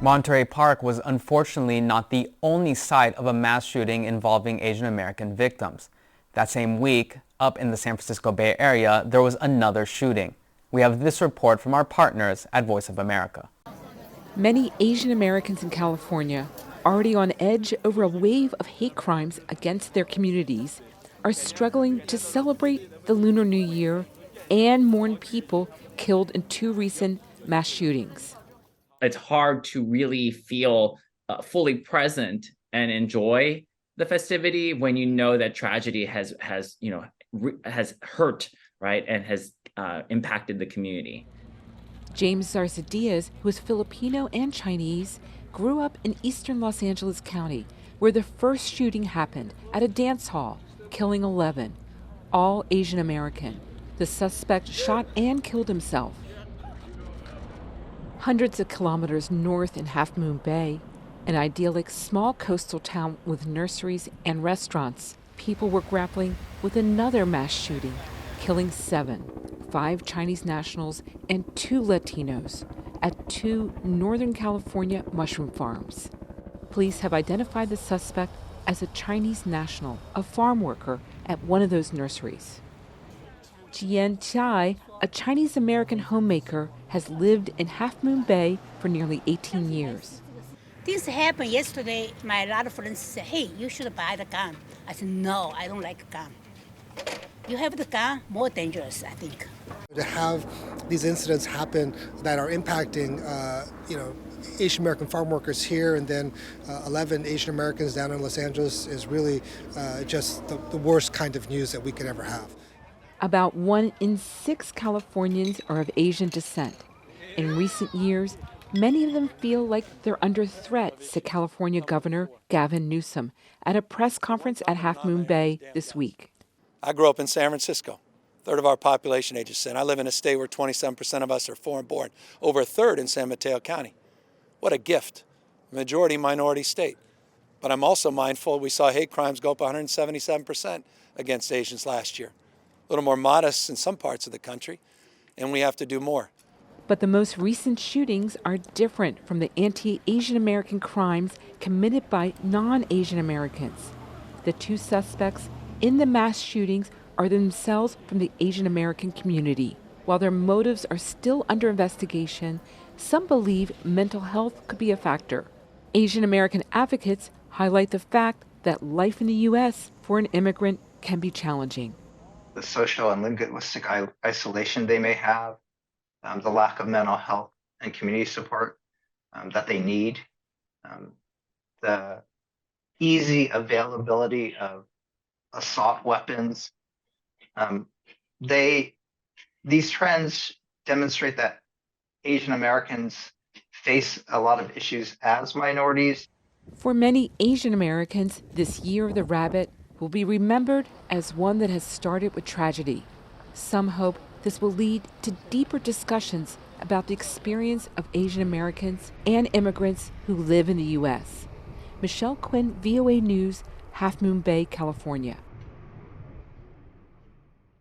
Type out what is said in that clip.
Monterey Park was unfortunately not the only site of a mass shooting involving Asian American victims. That same week, up in the San Francisco Bay Area, there was another shooting. We have this report from our partners at Voice of America. Many Asian Americans in California, already on edge over a wave of hate crimes against their communities, are struggling to celebrate the Lunar New Year and mourn people killed in two recent mass shootings. It's hard to really feel fully present and enjoy the festivity when you know that tragedy has hurt, right, and has impacted the community. James Zarza-Diaz, who is Filipino and Chinese, grew up in eastern Los Angeles County, where the first shooting happened at a dance hall, killing 11, all Asian American. The suspect shot and killed himself. Hundreds of kilometers north in Half Moon Bay, an idyllic small coastal town with nurseries and restaurants, people were grappling with another mass shooting, killing 7, 5 Chinese nationals and 2 Latinos at 2 Northern California mushroom farms. Police have identified the suspect as a Chinese national, a farm worker at one of those nurseries. Jian Chai, a Chinese-American homemaker, has lived in Half Moon Bay for nearly 18 years. This happened yesterday. My lot of friends said, hey, you should buy the gun. I said, no, I don't like gun. You have the gun, more dangerous, I think. To have these incidents happen that are impacting, Asian American farm workers here and then 11 Asian Americans down in Los Angeles is really just the worst kind of news that we could ever have. About 1 in 6 Californians are of Asian descent. In recent years, many of them feel like they're under threat, said California Governor Gavin Newsom at a press conference at Half Moon Bay this week. I grew up in San Francisco. A third of our population age is descent. I live in a state where 27% of us are foreign born, over a third in San Mateo County. What a gift. Majority minority state. But I'm also mindful we saw hate crimes go up 177% against Asians last year. A little more modest in some parts of the country, and we have to do more. But the most recent shootings are different from the anti-Asian American crimes committed by non-Asian Americans. The 2 suspects in the mass shootings are themselves from the Asian American community. While their motives are still under investigation, some believe mental health could be a factor. Asian American advocates highlight the fact that life in the U.S. for an immigrant can be challenging. The social and linguistic isolation they may have, the lack of mental health and community support that they need, the easy availability of assault weapons. These trends demonstrate that Asian Americans face a lot of issues as minorities. For many Asian Americans, this Year of the Rabbit will be remembered as one that has started with tragedy. Some hope this will lead to deeper discussions about the experience of Asian Americans and immigrants who live in the U.S. Michelle Quinn, VOA News, Half Moon Bay, California.